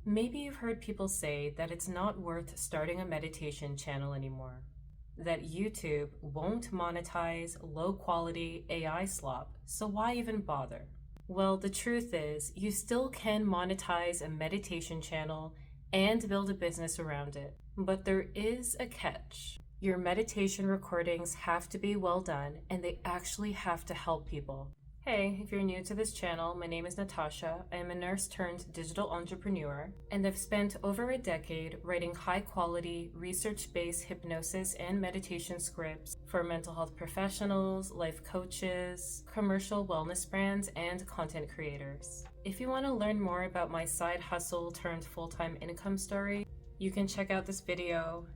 Maybe you've heard people say that it's not worth starting a meditation channel anymore, that YouTube won't monetize low-quality AI slop, so why even bother? Well, the truth is, you still can monetize a meditation channel and build a business around it. But there is a catch. Your meditation recordings have to be well done, and they actually have to help people. Hey, if you're new to this channel, my name is Natasha. I am a nurse turned digital entrepreneur, and I've spent over a decade writing high-quality, research-based hypnosis and meditation scripts for mental health professionals, life coaches, commercial wellness brands, and content creators. If you want to learn more about my side hustle turned full-time income story, you can check out this video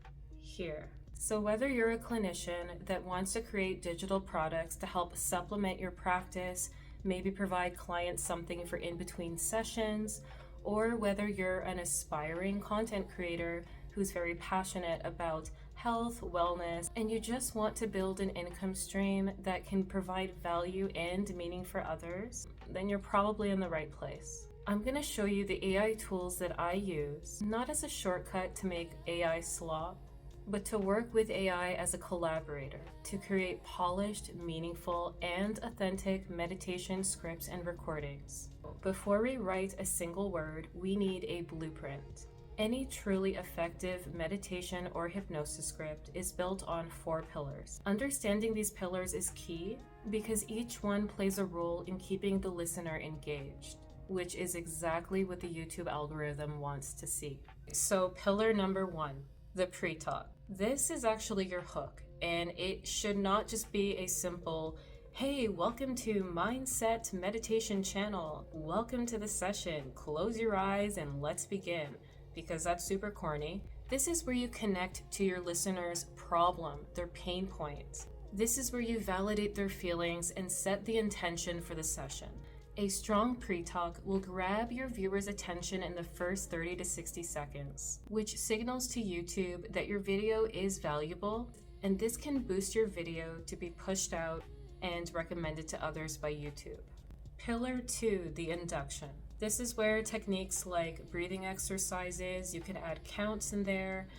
here. So whether you're a clinician that wants to create digital products to help supplement your practice, maybe provide clients something for in-between sessions, or whether you're an aspiring content creator who's very passionate about health, wellness, and you just want to build an income stream that can provide value and meaning for others, then you're probably in the right place. I'm going to show you the AI tools that I use, not as a shortcut to make AI slop, but to work with AI as a collaborator to create polished, meaningful, and authentic meditation scripts and recordings. Before we write a single word, we need a blueprint. Any truly effective meditation or hypnosis script is built on 4 pillars. Understanding these pillars is key because each one plays a role in keeping the listener engaged, which is exactly what the YouTube algorithm wants to see. So pillar number 1, the pre-talk. This is actually your hook, and it should not just be a simple, hey, welcome to Mindset Meditation Channel. Welcome to the session. Close your eyes and let's begin, because that's super corny. This is where you connect to your listener's problem, their pain points. This is where you validate their feelings and set the intention for the session. A strong pre-talk will grab your viewer's attention in the first 30 to 60 seconds, which signals to YouTube that your video is valuable, and this can boost your video to be pushed out and recommended to others by YouTube. Pillar 2, the induction. This is where techniques like breathing exercises, you can add counts in there,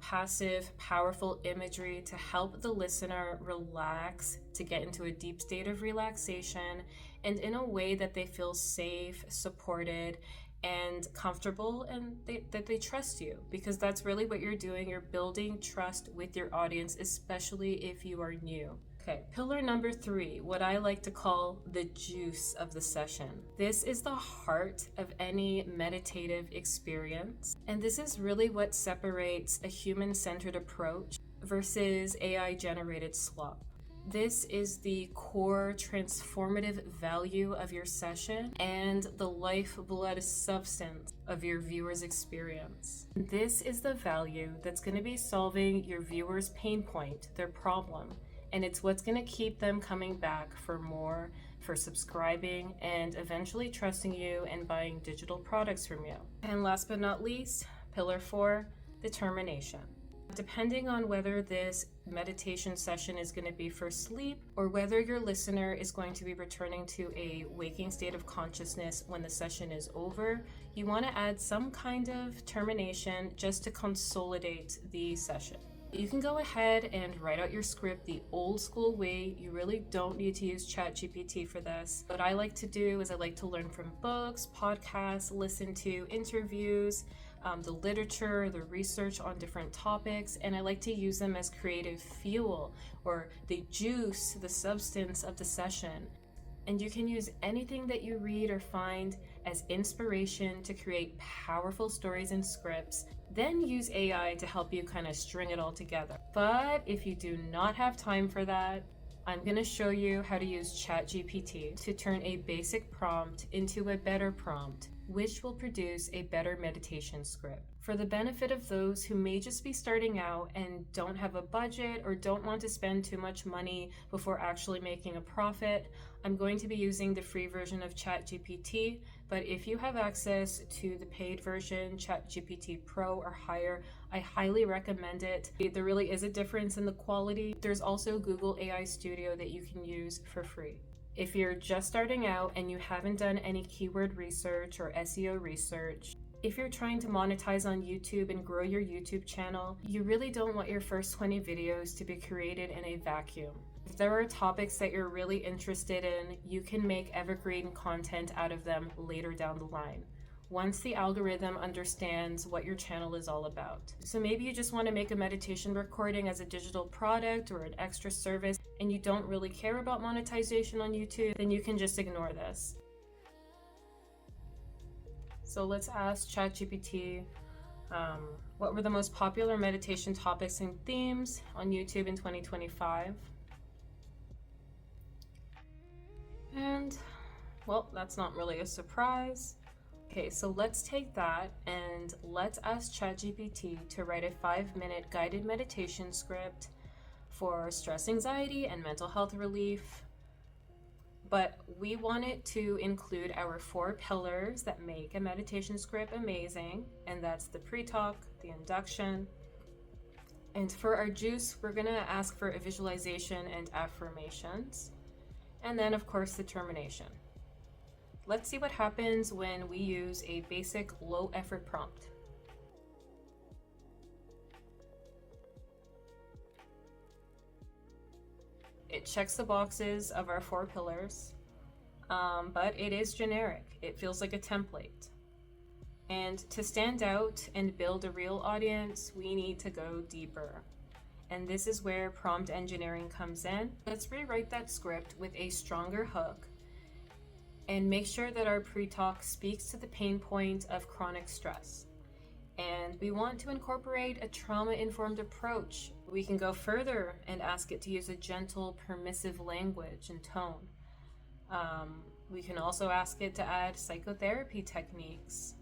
passive, powerful imagery to help the listener relax, to get into a deep state of relaxation, and in a way that they feel safe, supported, and comfortable, and that they trust you, because that's really what you're doing. You're building trust with your audience, especially if you are new. Okay, pillar number 3, what I like to call the juice of the session. This is the heart of any meditative experience, and this is really what separates a human-centered approach versus AI-generated slop. This is the core transformative value of your session and the lifeblood substance of your viewer's experience. This is the value that's going to be solving your viewer's pain point, their problem. And it's what's going to keep them coming back for more, for subscribing, and eventually trusting you and buying digital products from you. And last but not least, pillar 4, the termination. Depending on whether this meditation session is going to be for sleep or whether your listener is going to be returning to a waking state of consciousness when the session is over, you want to add some kind of termination just to consolidate the session. You can go ahead and write out your script the old school way. You really don't need to use ChatGPT for this. What I like to do is I like to learn from books, podcasts, listen to interviews, the literature, the research on different topics, and I like to use them as creative fuel or the juice, the substance of the session. And you can use anything that you read or find as inspiration to create powerful stories and scripts, then use AI to help you kind of string it all together. But if you do not have time for that, I'm going to show you how to use ChatGPT to turn a basic prompt into a better prompt, which will produce a better meditation script. For the benefit of those who may just be starting out and don't have a budget or don't want to spend too much money before actually making a profit, I'm going to be using the free version of ChatGPT, but if you have access to the paid version, ChatGPT Pro or higher, I highly recommend it. There really is a difference in the quality. There's also Google AI Studio that you can use for free. If you're just starting out and you haven't done any keyword research or SEO research, If you're trying to monetize on YouTube and grow your YouTube channel, you really don't want your first 20 videos to be created in a vacuum. If there are topics that you're really interested in, you can make evergreen content out of them later down the line, once the algorithm understands what your channel is all about. So maybe you just want to make a meditation recording as a digital product or an extra service, and you don't really care about monetization on YouTube, then you can just ignore this. So let's ask ChatGPT, what were the most popular meditation topics and themes on YouTube in 2025? And, well, that's not really a surprise. Okay, so let's take that and let's ask ChatGPT to write a 5-minute guided meditation script for stress, anxiety, and mental health relief. But we want it to include our 4 pillars that make a meditation script amazing, and that's the pre-talk, the induction. And for our juice, we're gonna ask for a visualization and affirmations. And then, of course, the termination. Let's see what happens when we use a basic low-effort prompt. It checks the boxes of our 4 pillars, but it is generic. It feels like a template. And to stand out and build a real audience, we need to go deeper. And this is where prompt engineering comes in. Let's rewrite that script with a stronger hook and make sure that our pre-talk speaks to the pain point of chronic stress. And we want to incorporate a trauma-informed approach. We can go further and ask it to use a gentle, permissive language and tone. We can also ask it to add psychotherapy techniques.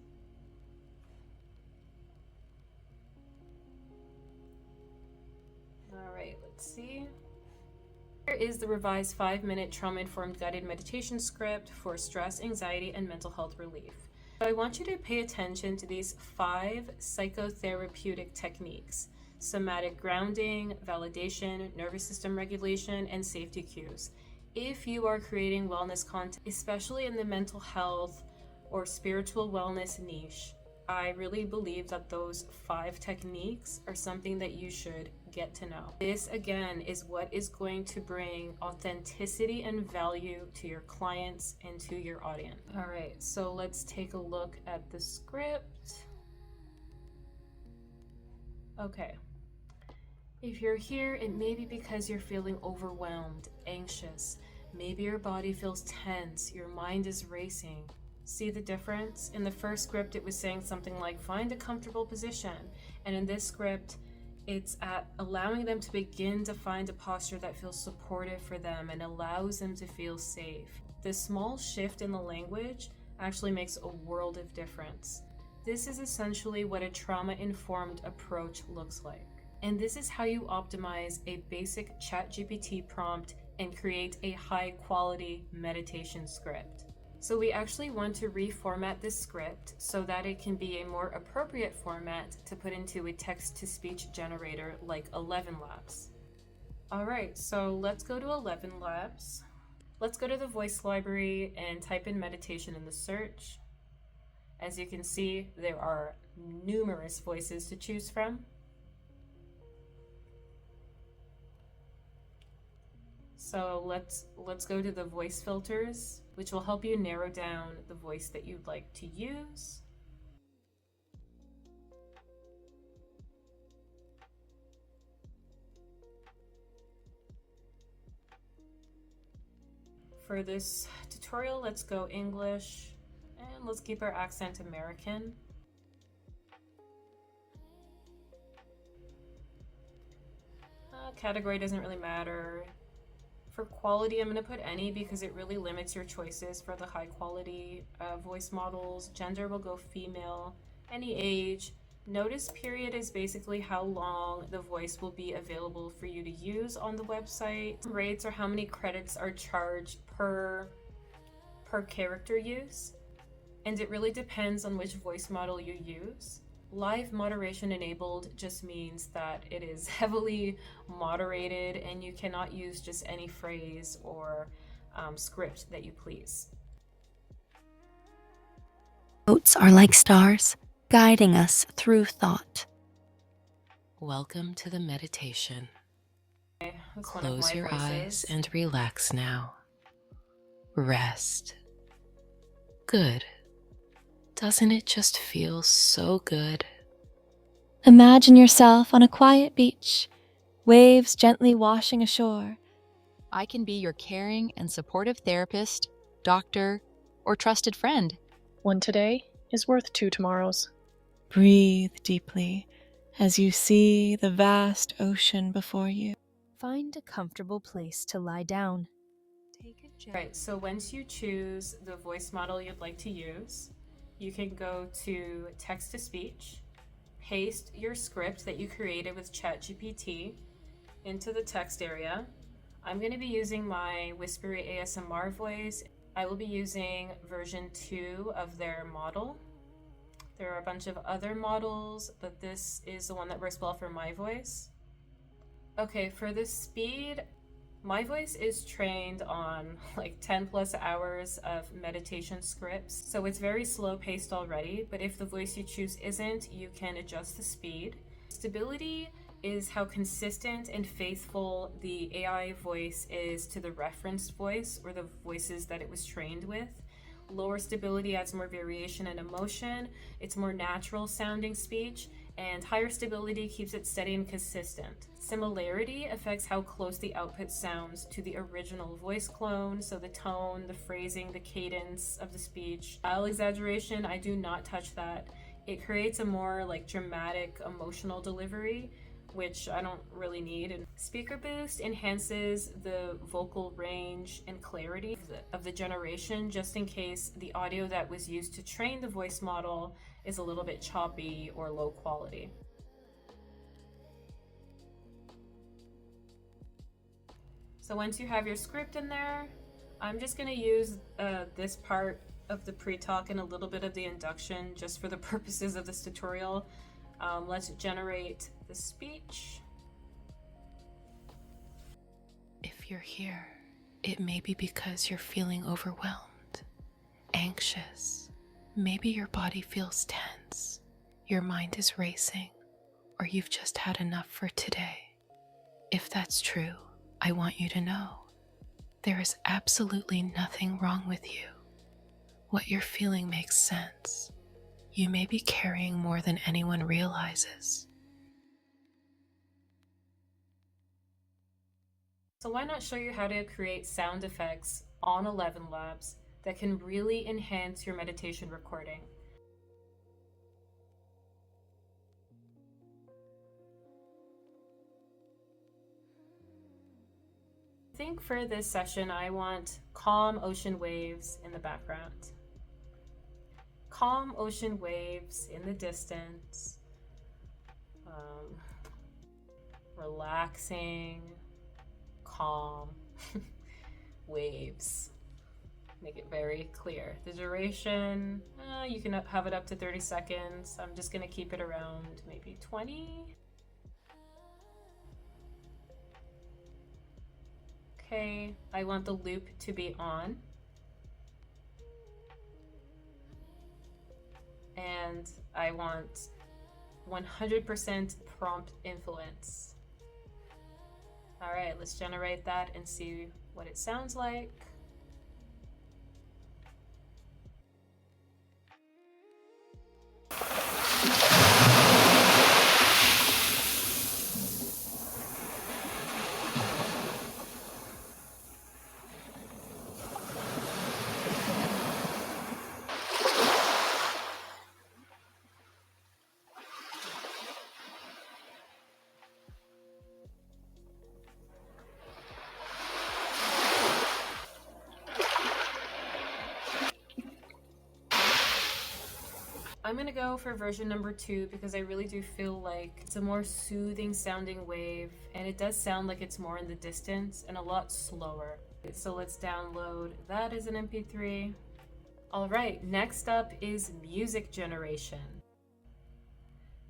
All right, let's see. Here is the revised 5-minute trauma-informed guided meditation script for stress, anxiety, and mental health relief. So I want you to pay attention to these 5 psychotherapeutic techniques: somatic grounding, validation, nervous system regulation, and safety cues. If you are creating wellness content, especially in the mental health or spiritual wellness niche, I really believe that those 5 techniques are something that you should get to know. This, again, is what is going to bring authenticity and value to your clients and to your audience. All right, so let's take a look at the script. Okay. If you're here, it may be because you're feeling overwhelmed, anxious. Maybe your body feels tense, your mind is racing. See the difference? In the first script, it was saying something like, find a comfortable position. And in this script, it's allowing them to begin to find a posture that feels supportive for them and allows them to feel safe. This small shift in the language actually makes a world of difference. This is essentially what a trauma-informed approach looks like. And this is how you optimize a basic ChatGPT prompt and create a high-quality meditation script. So we actually want to reformat this script so that it can be a more appropriate format to put into a text-to-speech generator like Elevenlabs. All right, so let's go to Elevenlabs. Let's go to the voice library and type in meditation in the search. As you can see, there are numerous voices to choose from. So let's go to the voice filters, which will help you narrow down the voice that you'd like to use. For this tutorial, let's go English, and let's keep our accent American. Category doesn't really matter. For quality, I'm going to put any because it really limits your choices for the high quality voice models. Gender will go female. Any age. Notice period is basically how long the voice will be available for you to use on the website. Rates are how many credits are charged per character use. And it really depends on which voice model you use. Live moderation enabled just means that it is heavily moderated and you cannot use just any phrase or script that you please. Oats are like stars. guiding us through thought. Welcome to the meditation. That's one of Close my your voices. eyes and relax now. Rest. Good. Doesn't it just feel so good? Imagine yourself on a quiet beach, waves gently washing ashore. I can be your caring and supportive therapist, doctor, or trusted friend. One today is worth 2 tomorrows. Breathe deeply as you see the vast ocean before you. Find a comfortable place to lie down. Right, so once you choose the voice model you'd like to use, you can go to text-to-speech, paste your script that you created with ChatGPT into the text area. I'm going to be using my whispery ASMR voice. I will be using version 2 of their model. There are a bunch of other models, but this is the one that works well for my voice. Okay, for the speed, my voice is trained on like 10 plus hours of meditation scripts, so it's very slow paced already, but if the voice you choose isn't, you can adjust the speed. Stability is how consistent and faithful the AI voice is to the referenced voice or the voices that it was trained with. Lower stability adds more variation and emotion, it's more natural sounding speech, and higher stability keeps it steady and consistent. Similarity affects how close the output sounds to the original voice clone, so the tone, the phrasing, the cadence of the speech. Style exaggeration, I do not touch that. It creates a more like dramatic, emotional delivery, which I don't really need. And speaker boost enhances the vocal range and clarity of the generation, just in case the audio that was used to train the voice model is a little bit choppy or low quality. So once you have your script in there, I'm just going to use this part of the pre-talk and a little bit of the induction just for the purposes of this tutorial. Let's generate the speech. If you're here, it may be because you're feeling overwhelmed, anxious. Maybe your body feels tense, your mind is racing, or you've just had enough for today. If that's true, I want you to know there is absolutely nothing wrong with you. What you're feeling makes sense. You may be carrying more than anyone realizes. So why not show you how to create sound effects on Elevenlabs that can really enhance your meditation recording? I think for this session, I want calm ocean waves in the background. Calm ocean waves in the distance. Relaxing, calm waves. Make it very clear. The duration, you can have it up to 30 seconds. I'm just gonna keep it around maybe 20. Okay, I want the loop to be on. And I want 100% prompt influence. All right, let's generate that and see what it sounds like. I'm gonna go for version number 2 because I really do feel like it's a more soothing sounding wave, and it does sound like it's more in the distance and a lot slower. So let's download that as an MP3. All right, next up is music generation.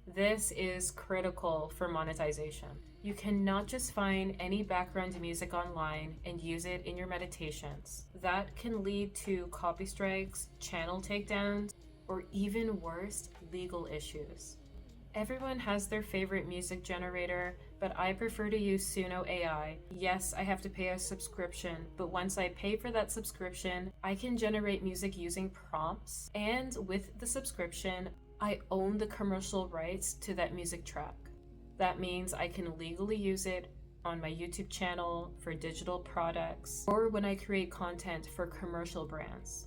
This is critical for monetization. You cannot just find any background music online and use it in your meditations. That can lead to copy strikes, channel takedowns, or even worse, legal issues. Everyone has their favorite music generator, but I prefer to use Suno AI. Yes, I have to pay a subscription, but once I pay for that subscription, I can generate music using prompts, and with the subscription, I own the commercial rights to that music track. That means I can legally use it on my YouTube channel for digital products, or when I create content for commercial brands.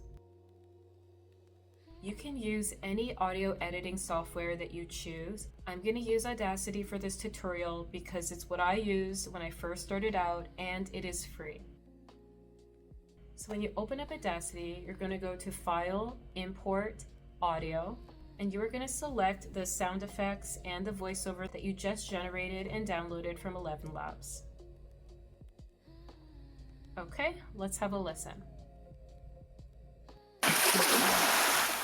You can use any audio editing software that you choose. I'm going to use Audacity for this tutorial because it's what I used when I first started out and it is free. So when you open up Audacity, you're going to go to File, Import, Audio, and you are going to select the sound effects and the voiceover that you just generated and downloaded from Elevenlabs. Okay, let's have a listen.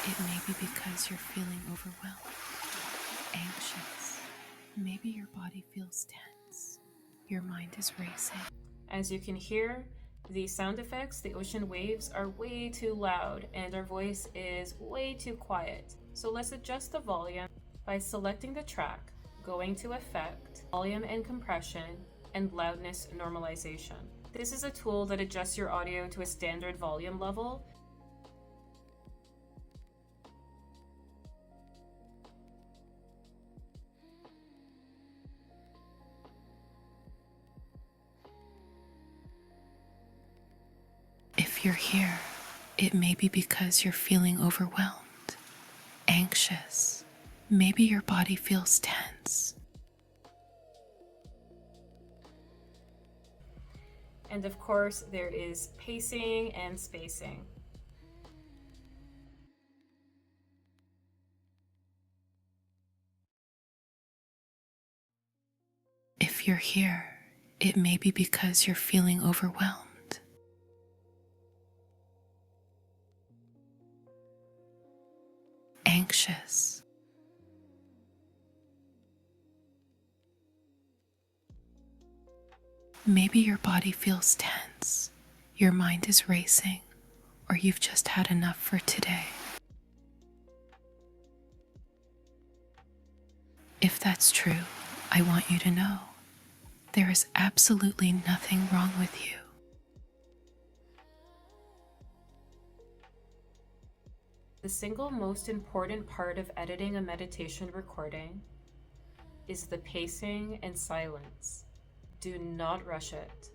It may be because you're feeling overwhelmed, anxious. Maybe your body feels tense. Your mind is racing. As you can hear, the sound effects, the ocean waves, are way too loud and our voice is way too quiet. So let's adjust the volume by selecting the track, going to Effect, Volume and Compression, and Loudness Normalization. This is a tool that adjusts your audio to a standard volume level. If you're here, it may be because you're feeling overwhelmed, anxious. Maybe your body feels tense. And of course, there is pacing and spacing. If you're here, it may be because you're feeling overwhelmed, anxious. Maybe your body feels tense, your mind is racing, or you've just had enough for today. If that's true, I want you to know there is absolutely nothing wrong with you. The single most important part of editing a meditation recording is the pacing and silence. Do not rush it.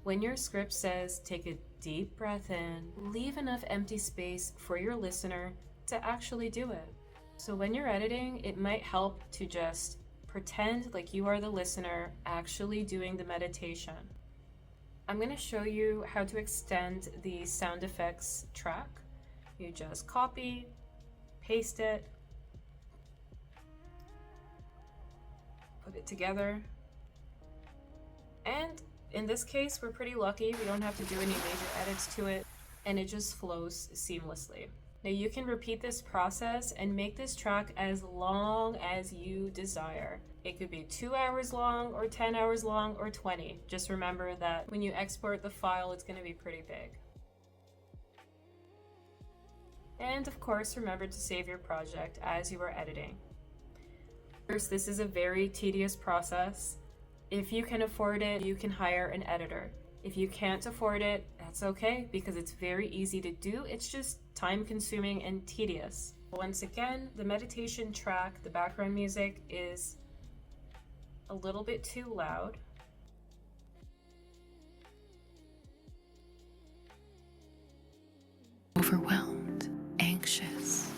When your script says take a deep breath in, leave enough empty space for your listener to actually do it. So when you're editing, it might help to just pretend like you are the listener actually doing the meditation. I'm going to show you how to extend the sound effects track. You just copy, paste it, put it together. And in this case, we're pretty lucky. We don't have to do any major edits to it, and it just flows seamlessly. Now you can repeat this process and make this track as long as you desire. It could be 2 hours long or 10 hours long or 20. Just remember that when you export the file, it's going to be pretty big. And of course, remember to save your project as you are editing. First, this is a very tedious process. If you can afford it, you can hire an editor. If you can't afford it, that's okay, because it's very easy to do. It's just time-consuming and tedious. Once again, the meditation track, the background music, is a little bit too loud. Overwhelmed, anxious.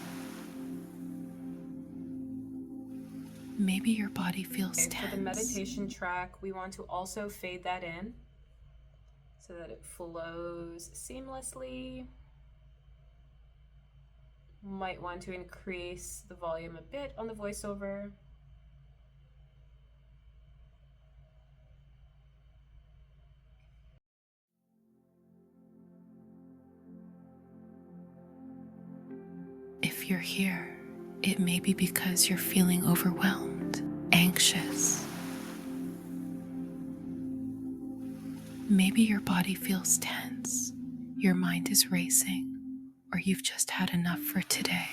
Maybe your body feels tense. For the meditation track, we want to also fade that in so that it flows seamlessly. Might want to increase the volume a bit on the voiceover. If you're here, it may be because you're feeling overwhelmed, anxious. Maybe your body feels tense, your mind is racing, or you've just had enough for today.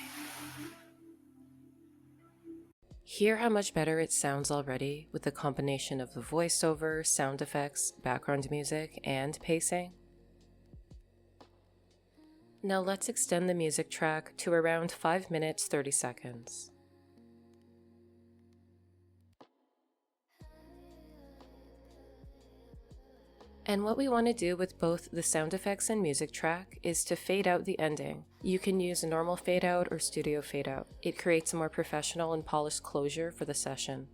Hear how much better it sounds already with the combination of the voiceover, sound effects, background music, and pacing? Now let's extend the music track to around 5 minutes 30 seconds. And what we want to do with both the sound effects and music track is to fade out the ending. You can use a normal fade out or studio fade out. It creates a more professional and polished closure for the session.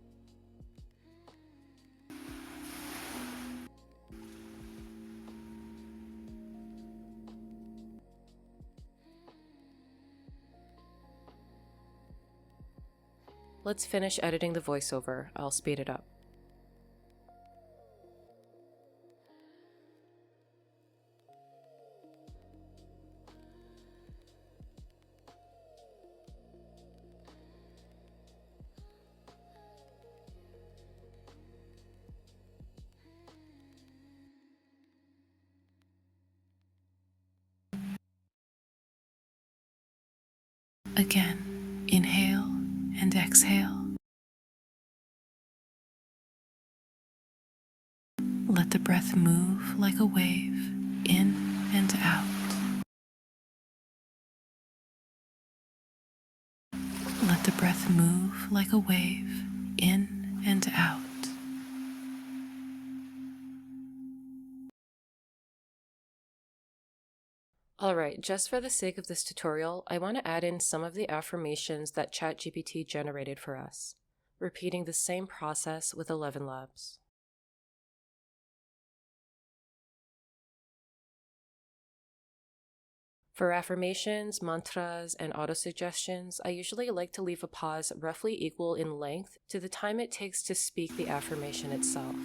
Let's finish editing the voiceover. I'll speed it up. Again, inhale and exhale. Let the breath move like a wave in and out. Let the breath move like a wave in and out. Alright, just for the sake of this tutorial, I want to add in some of the affirmations that ChatGPT generated for us, repeating the same process with Elevenlabs. For affirmations, mantras, and auto-suggestions, I usually like to leave a pause roughly equal in length to the time it takes to speak the affirmation itself.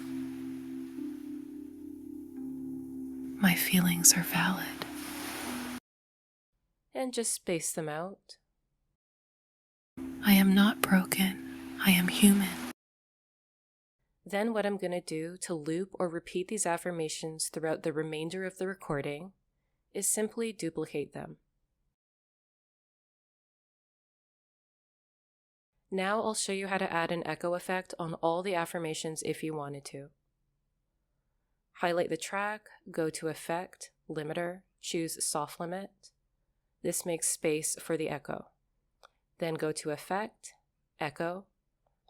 My feelings are valid. And just space them out. I am not broken. I am human. Then what I'm going to do to loop or repeat these affirmations throughout the remainder of the recording is simply duplicate them. Now I'll show you how to add an echo effect on all the affirmations if you wanted to. Highlight the track, go to Effect, Limiter, choose Soft Limit. This makes space for the echo. Then go to Effect, Echo.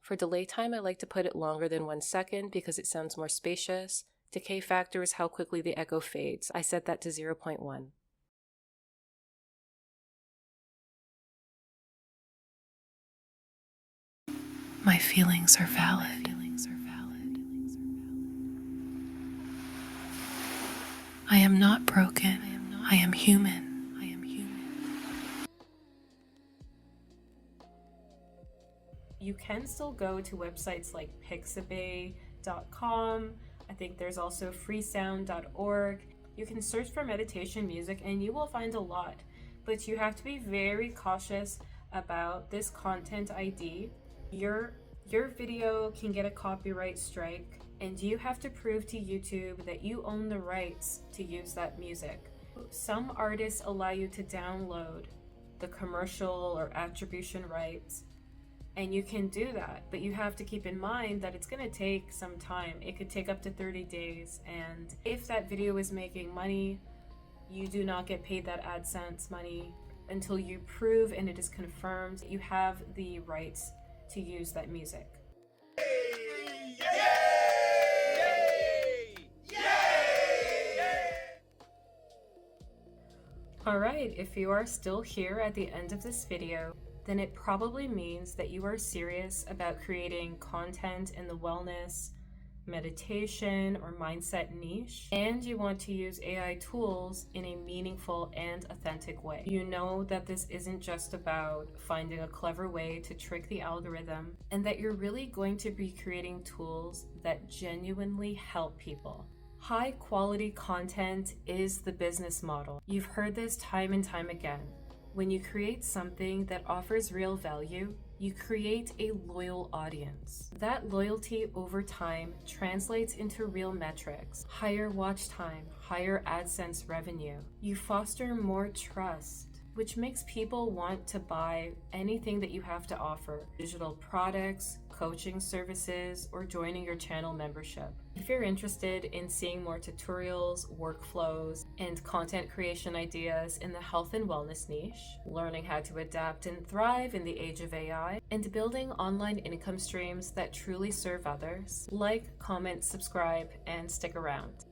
For delay time, I like to put it longer than 1 second because it sounds more spacious. Decay factor is how quickly the echo fades. I set that to 0.1. My feelings are valid. I am not broken. I am human. You can still go to websites like 𝗘𝗹𝗲𝗃𝗲𝗃𝗲𝗃𝗃𝗃. I think there's also freesound.org. You can search for meditation music and you will find a lot, but you have to be very cautious about this content ID. Your video can get a copyright strike, and you have to prove to YouTube that you own the rights to use that music. Some artists allow you to download the commercial or attribution rights, and you can do that, but you have to keep in mind that it's going to take some time. It could take up to 30 days, and if that video is making money, you do not get paid that AdSense money until you prove and it is confirmed that you have the rights to use that music. Alright, if you are still here at the end of this video, then it probably means that you are serious about creating content in the wellness, meditation, or mindset niche, and you want to use AI tools in a meaningful and authentic way. You know that this isn't just about finding a clever way to trick the algorithm, and that you're really going to be creating tools that genuinely help people. High quality content is the business model. You've heard this time and time again. When you create something that offers real value, you create a loyal audience. That loyalty over time translates into real metrics, higher watch time, higher AdSense revenue. You foster more trust, which makes people want to buy anything that you have to offer: digital products, coaching services, or joining your channel membership. If you're interested in seeing more tutorials, workflows, and content creation ideas in the health and wellness niche, learning how to adapt and thrive in the age of AI, and building online income streams that truly serve others, like, comment, subscribe, and stick around.